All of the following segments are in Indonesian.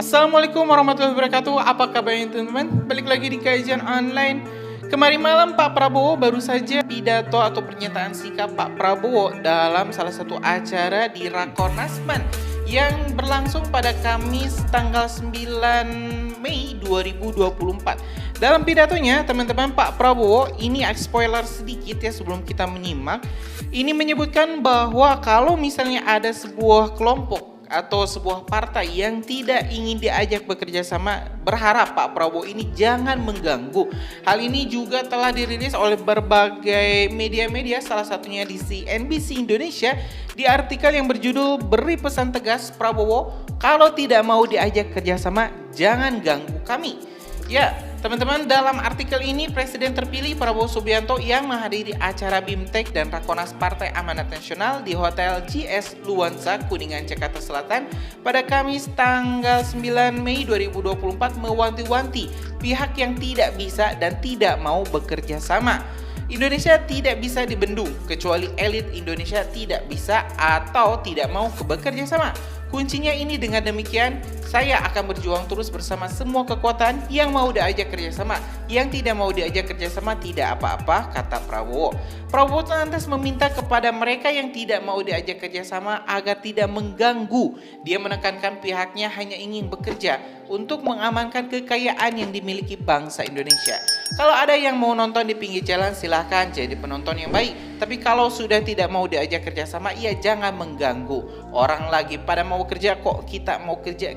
Assalamualaikum warahmatullahi wabarakatuh. Apa kabarnya teman-teman? Balik lagi di kajian online. Kemarin malam Pak Prabowo baru saja pidato atau pernyataan sikap Pak Prabowo dalam salah satu acara di Rakornas PAN yang berlangsung pada Kamis tanggal 9 Mei 2024. Dalam pidatonya, teman-teman, Pak Prabowo ini spoiler sedikit ya sebelum kita menyimak. Ini menyebutkan bahwa kalau misalnya ada sebuah kelompok atau sebuah partai yang tidak ingin diajak bekerja sama, berharap Pak Prabowo ini jangan mengganggu. Hal ini juga telah dirilis oleh berbagai media-media, salah satunya di CNBC Indonesia, di artikel yang berjudul "Beri Pesan Tegas Prabowo, kalau tidak mau diajak kerjasama, jangan ganggu kami." Ya, teman-teman, dalam artikel ini Presiden terpilih Prabowo Subianto yang menghadiri acara BIMTEK dan Rakornas Partai Amanat Nasional di Hotel GS Luansa, Kuningan, Jakarta Selatan pada Kamis tanggal 9 Mei 2024 mewanti-wanti pihak yang tidak bisa dan tidak mau bekerja sama. Indonesia tidak bisa dibendung, kecuali elit Indonesia tidak bisa atau tidak mau bekerja sama. Kuncinya ini, dengan demikian, saya akan berjuang terus bersama semua kekuatan yang mau diajak kerjasama. Yang tidak mau diajak kerjasama tidak apa-apa, kata Prabowo. Prabowo lantas meminta kepada mereka yang tidak mau diajak kerjasama agar tidak mengganggu. Dia menekankan pihaknya hanya ingin bekerja untuk mengamankan kekayaan yang dimiliki bangsa Indonesia. Kalau ada yang mau nonton di pinggir jalan, silahkan jadi penonton yang baik. Tapi kalau sudah tidak mau diajak kerjasama, ya jangan mengganggu. Orang lagi pada mau kerja kok kita mau kerja,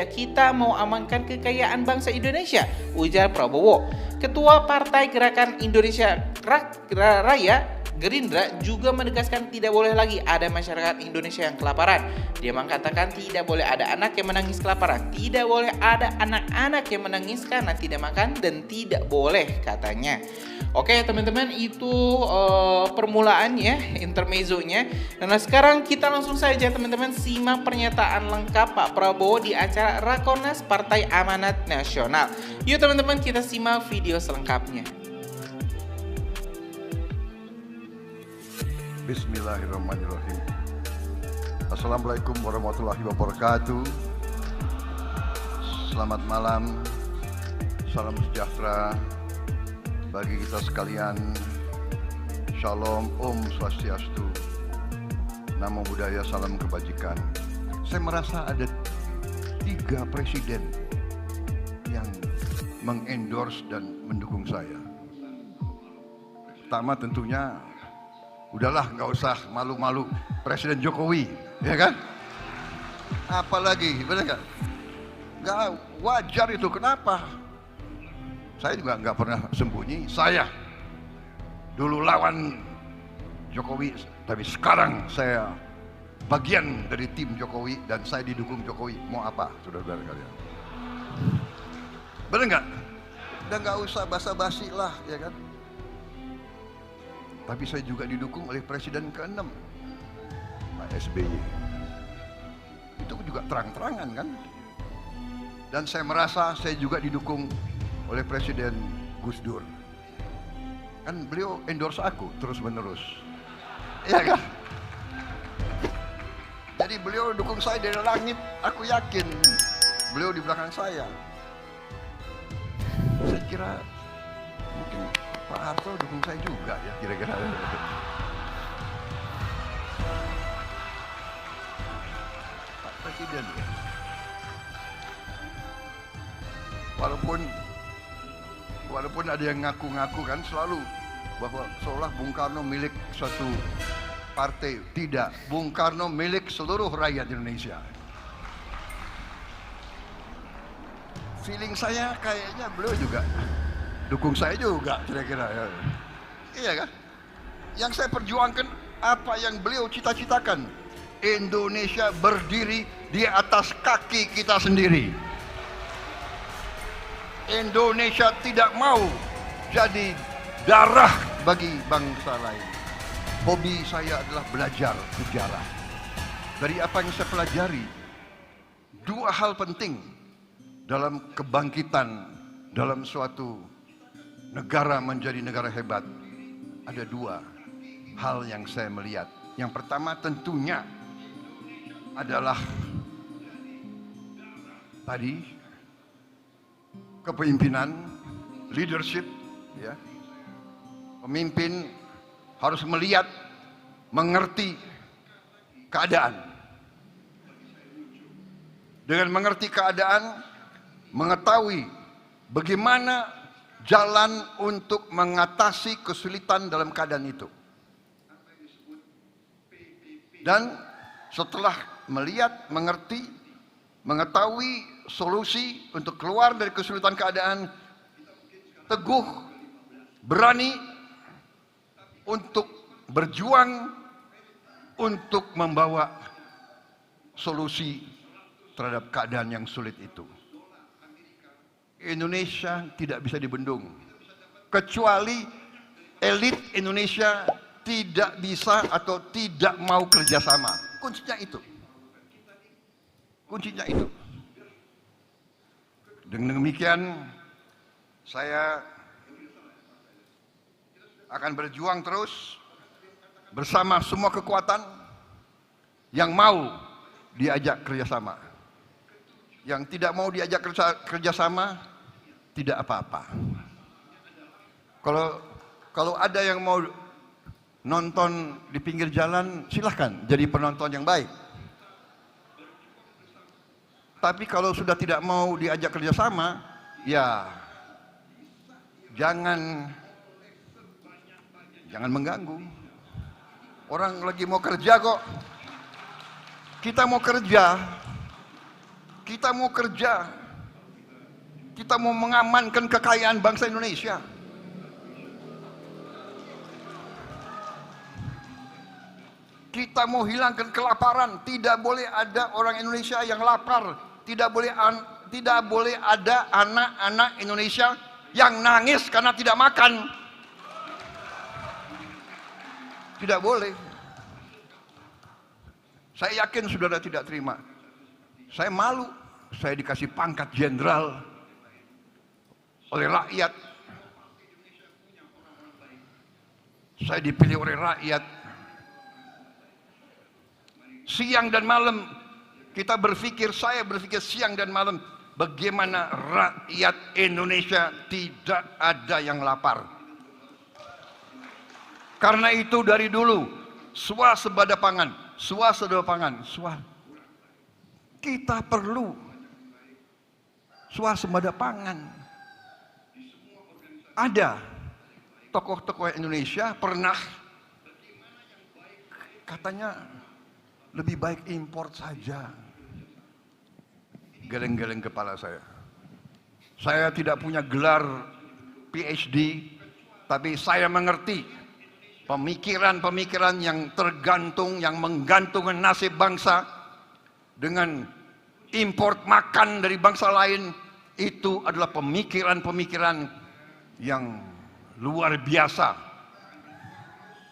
kita mau amankan kekayaan bangsa Indonesia, ujar Prabowo. Ketua Partai Gerakan Indonesia Raya Gerindra juga menegaskan tidak boleh lagi ada masyarakat Indonesia yang kelaparan. Dia mengatakan tidak boleh ada anak yang menangis kelaparan, tidak boleh ada anak-anak yang menangis karena tidak makan, dan tidak boleh, katanya. Oke teman-teman, itu permulaannya, intermezzonya. Nah sekarang kita langsung saja teman-teman simak pernyataan lengkap Pak Prabowo di acara Rakornas Partai Amanat Nasional. Yuk teman-teman, kita simak video selengkapnya. Bismillahirrahmanirrahim. Assalamualaikum warahmatullahi wabarakatuh. Selamat malam. Salam sejahtera bagi kita sekalian. Shalom, Om Swastiastu. Namo Buddhaya, salam kebajikan. Saya merasa ada 3 presiden yang mengendorse dan mendukung saya. Pertama tentunya, udahlah nggak usah malu-malu, Presiden Jokowi, ya kan? Apalagi, benar nggak? Nggak wajar itu, kenapa? Saya juga nggak pernah sembunyi, saya dulu lawan Jokowi, tapi sekarang saya bagian dari tim Jokowi dan saya didukung Jokowi. Mau apa, saudara-saudara kalian? Benar nggak? Udah nggak usah basa-basi lah, ya kan? Tapi saya juga didukung oleh Presiden ke-6, Pak SBY. Itu juga terang-terangan kan? Dan saya merasa saya juga didukung oleh Presiden Gus Dur. Kan beliau endorse aku terus-menerus. Iya kan? Jadi beliau dukung saya dari langit, aku yakin beliau di belakang saya. Saya kira mungkin Pak Harto dukung saya juga ya, kira-kira. Pak Presiden ya. Walaupun ada yang ngaku-ngaku kan selalu bahwa seolah Bung Karno milik suatu partai. Tidak, Bung Karno milik seluruh rakyat Indonesia. Feeling saya kayaknya beliau juga dukung saya juga, kira-kira ya. Iya kan? Yang saya perjuangkan apa yang beliau cita-citakan. Indonesia berdiri di atas kaki kita sendiri. Indonesia tidak mau jadi darah bagi bangsa lain. Hobi saya adalah belajar sejarah. Dari apa yang saya pelajari, 2 hal penting dalam kebangkitan dalam suatu negara menjadi negara hebat. Ada 2 hal yang saya melihat. Yang pertama tentunya adalah tadi, kepemimpinan, leadership, ya. Pemimpin harus melihat, mengerti keadaan. Dengan mengerti keadaan, mengetahui bagaimana jalan untuk mengatasi kesulitan dalam keadaan itu. Dan setelah melihat, mengerti, mengetahui solusi untuk keluar dari kesulitan keadaan, teguh, berani untuk berjuang untuk membawa solusi terhadap keadaan yang sulit itu. Indonesia tidak bisa dibendung, kecuali elit Indonesia tidak bisa atau tidak mau kerjasama. Kuncinya itu. Kuncinya itu. Dengan demikian, saya akan berjuang terus bersama semua kekuatan yang mau diajak kerjasama. Yang tidak mau diajak kerjasama, tidak apa-apa. Kalau ada yang mau nonton di pinggir jalan, silahkan jadi penonton yang baik. Tapi kalau sudah tidak mau diajak kerjasama, ya jangan mengganggu. Orang lagi mau kerja kok. Kita mau kerja. Kita mau kerja. Kita mau mengamankan kekayaan bangsa Indonesia. Kita mau hilangkan kelaparan. Tidak boleh ada orang Indonesia yang lapar. Tidak boleh ada anak-anak Indonesia yang nangis karena tidak makan. Tidak boleh. Saya yakin saudara tidak terima. Saya malu. Saya dikasih pangkat jenderal oleh rakyat. Saya dipilih oleh rakyat. Siang dan malam kita berpikir, saya berpikir siang dan malam, bagaimana rakyat Indonesia tidak ada yang lapar. Karena itu dari dulu, swasembada pangan. Kita perlu swasembada pangan. Ada tokoh-tokoh Indonesia pernah katanya lebih baik import saja. Geleng-geleng kepala saya. Saya tidak punya gelar PhD, tapi saya mengerti pemikiran-pemikiran yang tergantung, yang menggantungkan nasib bangsa dengan import makan dari bangsa lain. Itu adalah pemikiran-pemikiran yang luar biasa.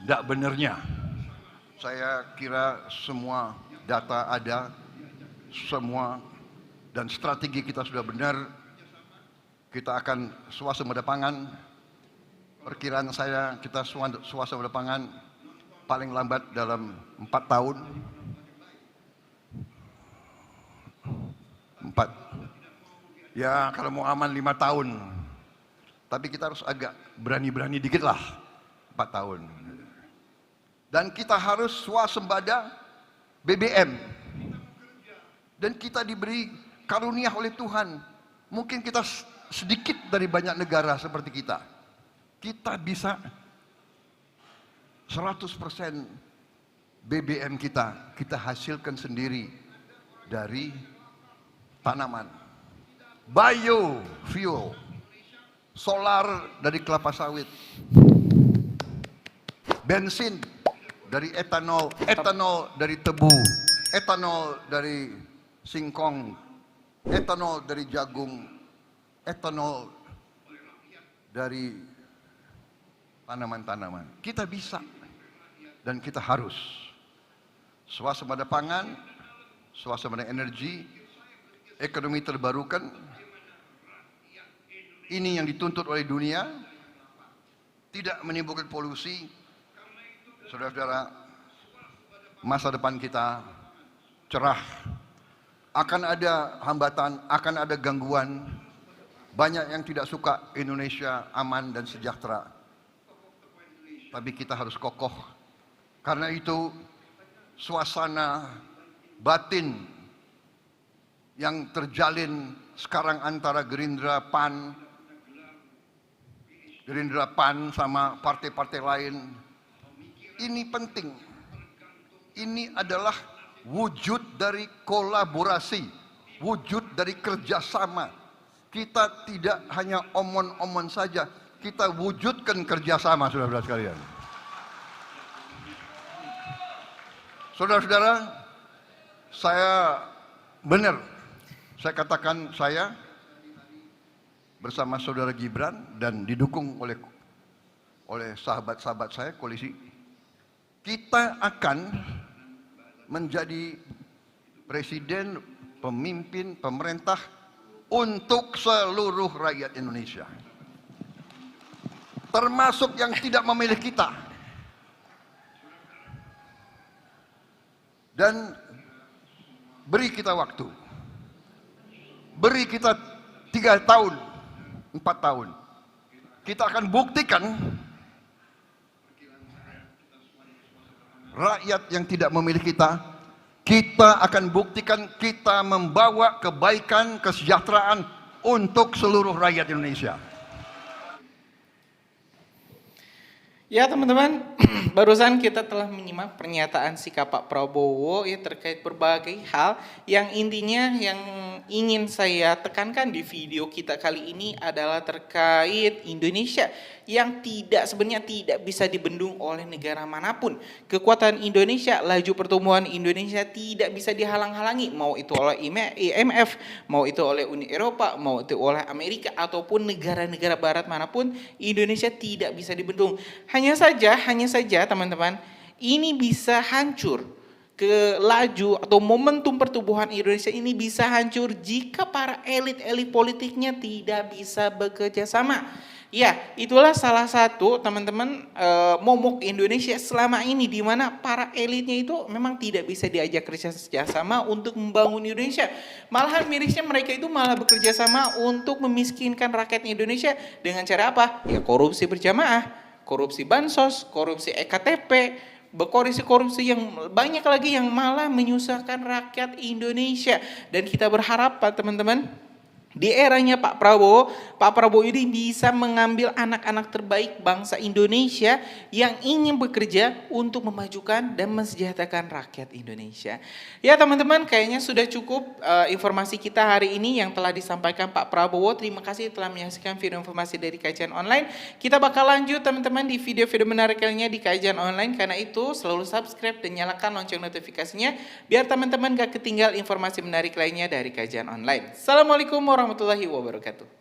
Tidak benarnya. Saya kira semua data ada, semua dan strategi kita sudah benar. Kita akan swasembada pangan. Perkiraan saya kita swasembada pangan paling lambat dalam 4 tahun. 4. Ya kalau mau aman 5 tahun. Tapi kita harus agak berani-berani dikit lah. 4 tahun. Dan kita harus swasembada BBM. Dan kita diberi karunia oleh Tuhan. Mungkin kita sedikit dari banyak negara seperti kita. Kita bisa 100% BBM kita hasilkan sendiri dari tanaman. Biofuel, solar dari kelapa sawit, bensin dari etanol, etanol dari tebu, etanol dari singkong, etanol dari jagung, etanol dari tanaman-tanaman. Kita bisa dan kita harus swasembada pangan, swasembada energi, ekonomi terbarukan. Ini yang dituntut oleh dunia, tidak menimbulkan polusi. Saudara-saudara, masa depan kita cerah akan ada hambatan, akan ada gangguan. Banyak yang tidak suka Indonesia aman dan sejahtera. Tapi kita harus kokoh. Karena itu suasana batin yang terjalin sekarang antara Gerindra PAN sama partai-partai lain, ini penting. Ini adalah wujud dari kolaborasi, wujud dari kerjasama. Kita tidak hanya omon-omon saja, kita wujudkan kerjasama, saudara-saudara sekalian. Saudara-saudara, saya benar, saya katakan saya bersama saudara Gibran dan didukung oleh sahabat-sahabat saya koalisi, kita akan menjadi presiden, pemimpin, pemerintah untuk seluruh rakyat Indonesia. Termasuk yang tidak memilih kita. Dan beri kita waktu. Beri kita 3 tahun, 4 tahun. Kita akan buktikan rakyat yang tidak memilih kita, kita akan buktikan kita membawa kebaikan, kesejahteraan untuk seluruh rakyat Indonesia. Ya teman-teman, barusan kita telah menyimak pernyataan sikap Pak Prabowo ya terkait berbagai hal yang intinya yang ingin saya tekankan di video kita kali ini adalah terkait Indonesia yang sebenarnya tidak bisa dibendung oleh negara manapun. Kekuatan Indonesia, laju pertumbuhan Indonesia tidak bisa dihalang-halangi, mau itu oleh IMF, mau itu oleh Uni Eropa, mau itu oleh Amerika ataupun negara-negara barat manapun, Indonesia tidak bisa dibendung. Hanya saja teman-teman, ini bisa hancur ke laju atau momentum pertumbuhan Indonesia ini bisa hancur jika para elit-elit politiknya tidak bisa bekerja sama. Ya, itulah salah satu teman-teman momok Indonesia selama ini, di mana para elitnya itu memang tidak bisa diajak kerja sama untuk membangun Indonesia. Malahan mirisnya mereka itu malah bekerja sama untuk memiskinkan rakyat Indonesia dengan cara apa? Ya korupsi berjamaah, korupsi bansos, korupsi EKTP, korupsi yang banyak lagi yang malah menyusahkan rakyat Indonesia. Dan kita berharap Pak teman-teman, di eranya Pak Prabowo ini bisa mengambil anak-anak terbaik bangsa Indonesia yang ingin bekerja untuk memajukan dan mensejahterakan rakyat Indonesia. Ya teman-teman, kayaknya sudah cukup informasi kita hari ini yang telah disampaikan Pak Prabowo. Terima kasih telah menyaksikan video informasi dari Kajian Online. Kita bakal lanjut teman-teman di video-video menarik lainnya di Kajian Online. Karena itu selalu subscribe dan nyalakan lonceng notifikasinya biar teman-teman gak ketinggal informasi menarik lainnya dari Kajian Online. Assalamualaikum warahmatullahi wabarakatuh.